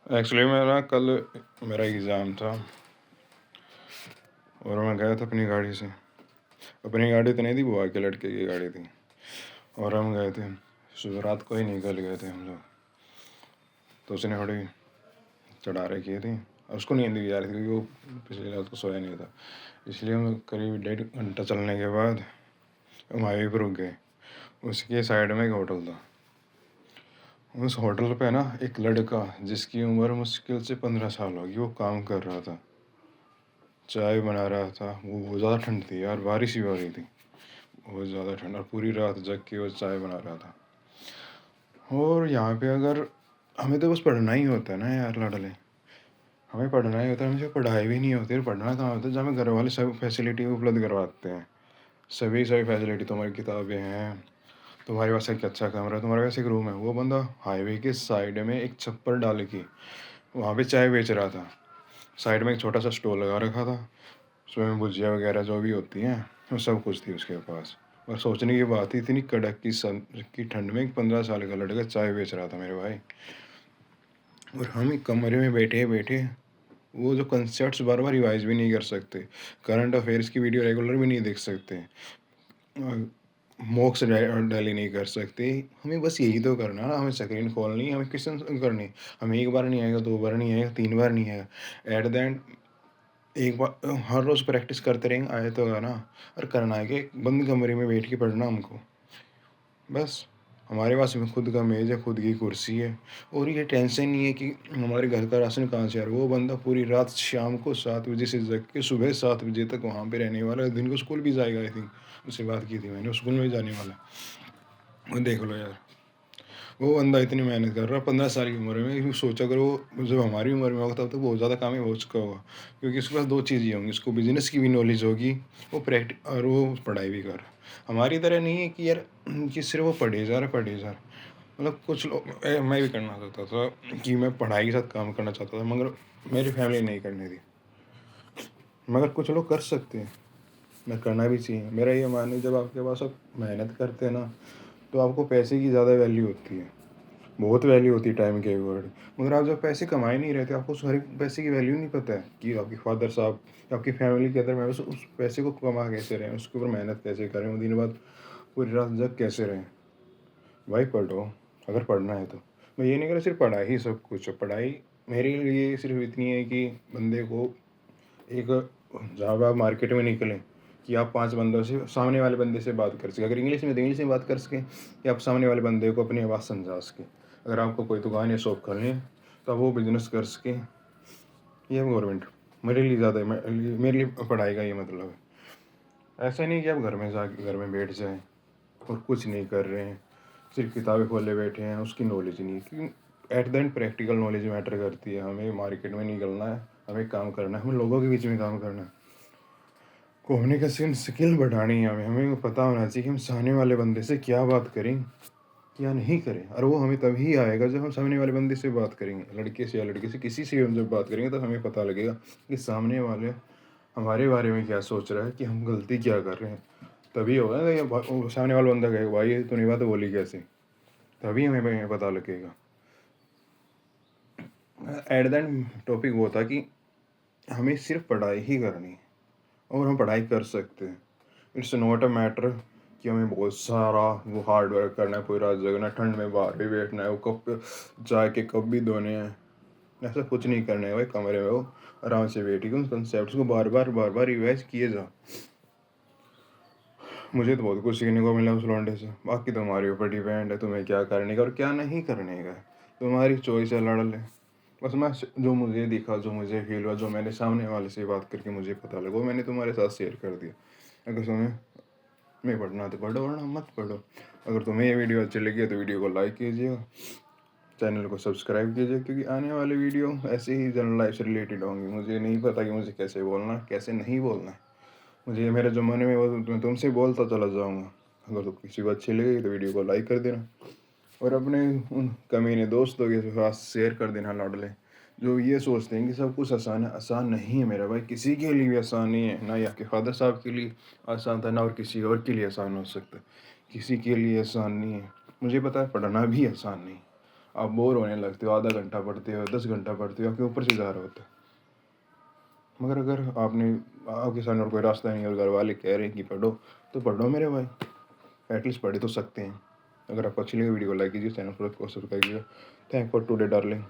Actually कल मेरा exam था और मैं गया था अपनी गाड़ी से। अपनी गाड़ी तो नहीं थी, बुआ के लड़के की गाड़ी थी और हम गए थे। सुबह रात को ही निकल गए थे हम लोग। तो उसने थोड़ी चढ़ाई की थी और उसको नींद भी आ रही थी क्योंकि वो पिछली रात को सोया नहीं था। इसलिए हम करीब 1.5 घंटा चलने के बाद हम हाईवे पर रुक गए। उसके साइड में एक होटल था। उस होटल पे ना एक लड़का जिसकी उम्र मुश्किल से 15 साल होगी, वो काम कर रहा था, चाय बना रहा था। वो बहुत ज़्यादा ठंड थी यार, बारिश ही हो रही थी, बहुत ज़्यादा ठंड, और पूरी रात जग के वो चाय बना रहा था। और यहाँ पे अगर हमें तो बस पढ़ना ही होता है ना यार लाडले, हमें पढ़ना ही होता है। हमें पढ़ाई भी नहीं होती है, पढ़ना कहाँ होता है जहाँ हमें घर वाले सब फैसिलिटी उपलब्ध करवाते हैं। सभी फैसिलिटी, तुम्हारी किताबें हैं, तुम्हारे पास एक अच्छा कमरा है, तुम्हारे पास एक रूम है। वो बंदा हाईवे के साइड में एक छप्पर डाल के वहाँ पे चाय बेच रहा था। साइड में एक छोटा सा स्टॉल लगा रखा था, उसमें भुजिया वगैरह जो भी होती हैं वो सब कुछ थी उसके पास। और सोचने की बात ही, इतनी कड़क की ठंड में एक 15 साल का लड़का चाय बेच रहा था मेरे भाई। और हम एक कमरे में बैठे बैठे वो जो कंसेप्ट्स बार बार रिवाइज भी नहीं कर सकते, करंट अफेयर्स की वीडियो रेगुलर भी नहीं देख सकते, मॉक्स डैली नहीं कर सकते। हमें बस यही तो करना है ना, हमें स्क्रीन खोलनी, हमें क्वेश्चन करनी। हमें एक बार नहीं आएगा, 2 बार नहीं आएगा, 3 बार नहीं आएगा, एट द एंड एक बार हर रोज़ प्रैक्टिस करते रहेंगे, आए तो है ना। और करना है कि बंद कमरे में बैठ के पढ़ना हमको, बस। हमारे पास में खुद का मेज़ है, खुद की कुर्सी है, और ये टेंशन नहीं है कि हमारे घर का राशन कहाँ से आ रहा है। वो बंदा पूरी रात शाम को 7 बजे से जग के सुबह 7 बजे तक वहाँ पे रहने वाला है। दिन को स्कूल भी जाएगा, आई थिंक उससे बात की थी मैंने, स्कूल में भी जाने वाला है। वो देख लो यार, वो बंदा इतनी मेहनत कर रहा है 15 साल की उम्र में। सोचा करो जब हमारी उम्र में होगा तब तो बहुत ज़्यादा काम ही हो चुका होगा, क्योंकि उसके पास दो चीज़ें होंगी, उसको बिजनेस की भी नॉलेज होगी, वो और वो पढ़ाई भी कर रहा है। हमारी तरह नहीं है कि यार कि सिर्फ वो पढ़े जा रहा। मतलब कुछ लोग, मैं भी करना चाहता था कि मैं पढ़ाई के साथ काम करना चाहता था, मगर मेरी फैमिली नहीं करने दी। मगर कुछ लोग कर सकते हैं, मैं करना भी चाहिए। मेरा ये मानना है, जब आपके पास आप मेहनत करते हैं ना, तो आपको पैसे की ज़्यादा वैल्यू होती है, बहुत वैल्यू होती है टाइम के अकॉर्डिंग। मगर आप जब पैसे कमाए नहीं रहते, आपको उस हर एक पैसे की वैल्यू नहीं पता है कि आपके फादर साहब या आपकी फैमिली के अंदर मैं उस पैसे को कमा कैसे रहे, उसके ऊपर मेहनत कैसे करें, वो दिन बाद पूरी रात जग कैसे रहें। भाई पढ़ो, अगर पढ़ना है तो। मैं ये नहीं कह रहा सिर्फ पढ़ाई ही सब कुछ है। पढ़ाई मेरे लिए सिर्फ इतनी है कि बंदे को एक, जहाँ पे आप मार्केट में निकलें, कि आप 5 बंदों से, सामने वाले बंदे से बात कर सकें। अगर इंग्लिश में तो इंग्लिश में बात कर सकें, कि आप सामने वाले बंदे को अपनी आवाज़ समझा सकें। अगर आपको कोई दुकान या शॉप खोलनी है तो आप वो बिज़नेस कर सकें। ये गवर्नमेंट मेरे लिए ज़्यादा मेरे लिए पढ़ाई का ये मतलब है। ऐसा नहीं कि आप घर में बैठ जाएं और कुछ नहीं कर रहे हैं, सिर्फ किताबें खोले बैठे हैं, उसकी नॉलेज नहीं है। क्योंकि at the end practical knowledge matter करती है। हमें मार्केट में निकलना है, हमें काम करना है, हमें लोगों के बीच में काम करना है, कम्युनिकेशन स्किल बढ़ानी है। हमें पता होना चाहिए कि हम सामने वाले बंदे से क्या बात करें, क्या नहीं करें। और वो हमें तभी आएगा जब हम सामने वाले बंदे से बात करेंगे, लड़के से या लड़के से, किसी से भी हम जब बात करेंगे तो हमें पता लगेगा कि सामने वाले हमारे बारे में क्या सोच रहा है, कि हम गलती क्या कर रहे हैं। तभी होगा ना, ये सामने वाला बंदा कहेगा भाई ये तो नहीं बात बोली कैसे, तभी हमें पता लगेगा। एट द एंड टॉपिक वो था कि हमें सिर्फ पढ़ाई ही करनी है, और हम पढ़ाई कर सकते हैं। इट्स नॉट अ मैटर कि हमें बहुत सारा वो हार्ड वर्क करना है, पूरी रात जगना, ठंड में बाहर भी बैठना है, वो कप चाय के कप भी धोने हैं। ऐसा कुछ नहीं करना है भाई, कमरे में वो आराम से बैठी उन कंसेप्ट को बार बार रिवाइज किए जा। मुझे तो बहुत कुछ सीखने को मिला उस लौंडे से। बाकी तुम्हारे ऊपर डिपेंड है, तुम्हें क्या करने का और क्या नहीं करने का, तुम्हारी चॉइस है लड़ले। बस मैं जो मुझे दिखा, जो मुझे फील हुआ, जो मैंने सामने वाले से बात करके मुझे पता लगा, वो मैंने तुम्हारे साथ शेयर कर दिया। अगर तुम्हें नहीं पढ़ना तो पढ़ो, वरना मत पढ़ो। अगर तुम्हें ये वीडियो अच्छी लगी है तो वीडियो को लाइक कीजिएगा, चैनल को सब्सक्राइब कीजिए, क्योंकि आने वाले वीडियो ऐसे ही जनरल लाइफ से रिलेटेड होंगी। मुझे नहीं पता कि मुझे कैसे बोलना है, कैसे नहीं बोलना है। मुझे मेरे जो मन में वो मैं तुमसे बोलता चला जाऊँगा। अगर तो किसी को अच्छी लगी तो वीडियो को लाइक कर देना, और अपने उन कमीने दोस्तों के पास शेयर कर देना लाडले, जो ये सोचते हैं कि सब कुछ आसान है। आसान नहीं है मेरा भाई, किसी के लिए भी आसान नहीं है। ना ही आपके फादर साहब के लिए आसान था, ना और किसी और के लिए आसान हो सकता है। किसी के लिए आसान नहीं है। मुझे पता है पढ़ना भी आसान नहीं। आप बोर होने लगते हो, आधा घंटा पढ़ते हो, 10 घंटा पढ़ते हो, आपके ऊपर से जा रहा होता है। मगर अगर आपके सामने और कोई रास्ता नहीं है और घर वाले कह रहे हैं कि पढ़ो, तो पढ़ो मेरे भाई, एटलीस्ट पढ़ तो सकते हैं। अगर आपको अच्छी लगी वीडियो को लाइक कीजिए, चैनल को सब्सक्राइब कीजिए। Thank for today darling.